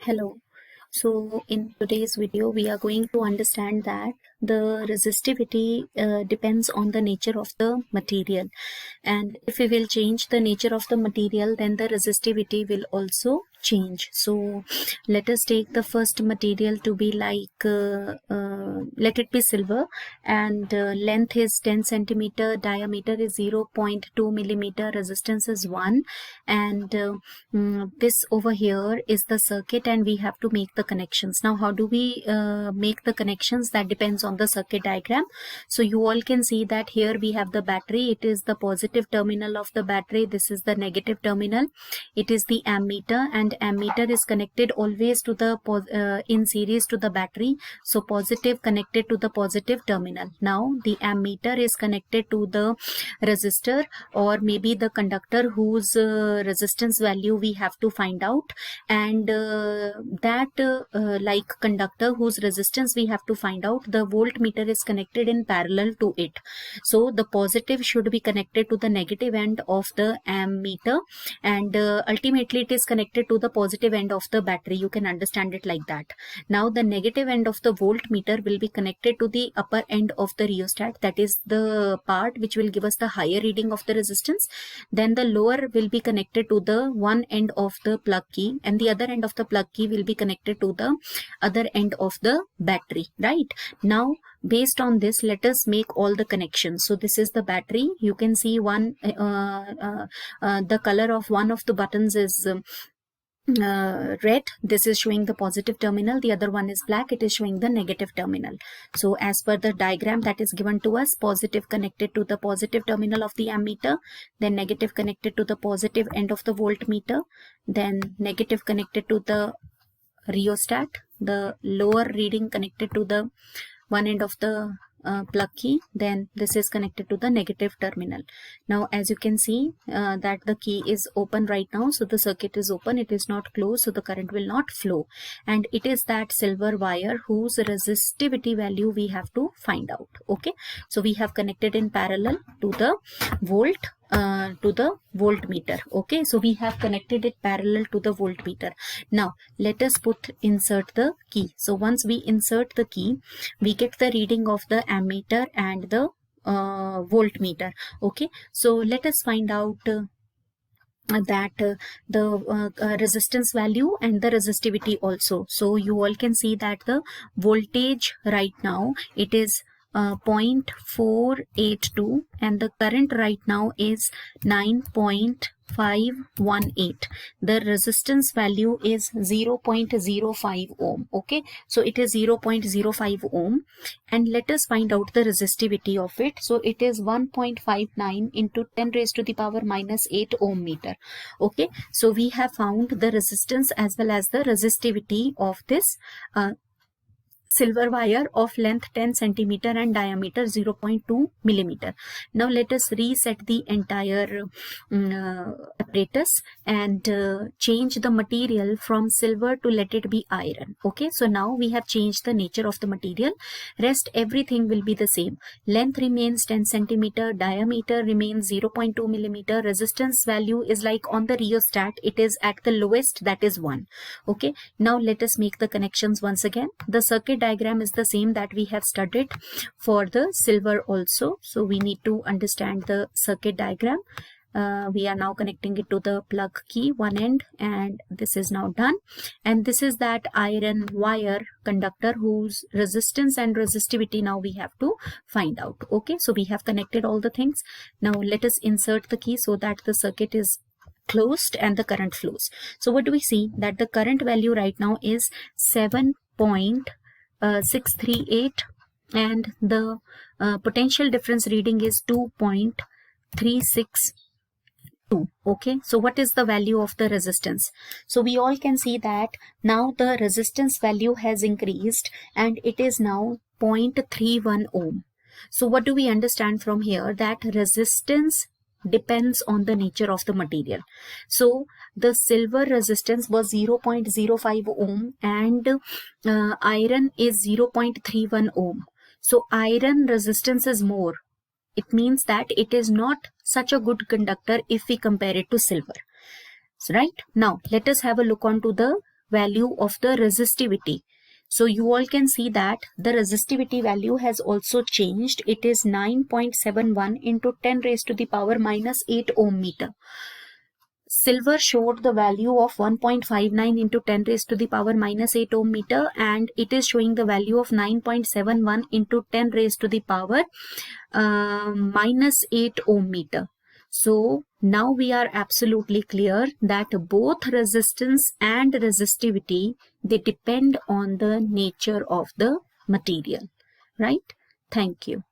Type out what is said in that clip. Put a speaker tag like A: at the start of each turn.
A: Hello. So in today's video, we are going to understand that the resistivity depends on the nature of the material. And if we will change the nature of the material, then the resistivity will also change. So let us take the first material to be like, let it be silver, and length is 10 centimeter, diameter is 0.2 millimeter, resistance is 1, and this over here is the circuit, and we have to make the connections. Now how do we make the connections? That depends on the circuit diagram. So you all can see that here we have the battery. It is the positive terminal of the battery. This is the negative terminal. It is the ammeter, and ammeter is connected always to the in series to the battery. So positive connected to the positive terminal. Now the ammeter is connected to the resistor, or maybe the conductor whose resistance value we have to find out, and like conductor whose resistance we have to find out, the voltmeter is connected in parallel to it. So the positive should be connected to the negative end of the ammeter, and ultimately it is connected to the positive end of the battery. You can understand it like that. Now the negative end of the voltmeter will be connected to the upper end of the rheostat, that is the part which will give us the higher reading of the resistance. Then the lower will be connected to the one end of the plug key, and the other end of the plug key will be connected to the other end of the battery, right? Now based on this, let us make all the connections. So this is the battery. You can see one the color of one of the buttons is red. This is showing the positive terminal. The other one is black. It is showing the negative terminal. So as per the diagram that is given to us, positive connected to the positive terminal of the ammeter, then negative connected to the positive end of the voltmeter, then negative connected to the rheostat, the lower reading connected to the one end of the plug key, then this is connected to the negative terminal. Now as you can see that the key is open right now, so the circuit is open, it is not closed, so the current will not flow, and it is that silver wire whose resistivity value we have to find out. Okay, so we have connected in parallel to the voltmeter. Okay, so we have connected it parallel to the voltmeter. Now let us insert the key. So once we insert the key, we get the reading of the ammeter and the voltmeter. Okay, so let us find out the resistance value and the resistivity also. So you all can see that the voltage right now, it is 0.482, and the current right now is 9.518. The resistance value is 0.05 ohm. Okay, so it is 0.05 ohm, and let us find out the resistivity of it. So it is 1.59 into 10 raised to the power minus 8 ohm meter. Okay, so we have found the resistance as well as the resistivity of this silver wire of length 10 centimeter and diameter 0.2 millimeter. Now let us reset the entire apparatus and change the material from silver to let it be iron. Okay, so now we have changed the nature of the material. Rest everything will be the same. Length remains 10 centimeter, diameter remains 0.2 millimeter, resistance value is like on the rheostat, it is at the lowest, that is 1. Okay, now let us make the connections once again. The circuit diagram is the same that we have studied for the silver also. So we need to understand the circuit diagram. We are now connecting it to the plug key one end, and this is now done. And this is that iron wire conductor whose resistance and resistivity now we have to find out. Okay, so we have connected all the things. Now let us insert the key so that the circuit is closed and the current flows. So what do we see? That the current value right now is 7.638, and the potential difference reading is 2.362. Okay, so what is the value of the resistance? So we all can see that now the resistance value has increased and it is now 0.31 ohm. So what do we understand from here? That resistance depends on the nature of the material. So the silver resistance was 0.05 ohm and iron is 0.31 ohm. So iron resistance is more. It means that it is not such a good conductor if we compare it to silver. So, right now, let us have a look on to the value of the resistivity. So you all can see that the resistivity value has also changed. It is 9.71 into 10 raised to the power minus 8 ohm meter. Silver showed the value of 1.59 into 10 raised to the power minus 8 ohm meter, and it is showing the value of 9.71 into 10 raised to the power minus 8 ohm meter. So now we are absolutely clear that both resistance and resistivity, they depend on the nature of the material, right? Thank you.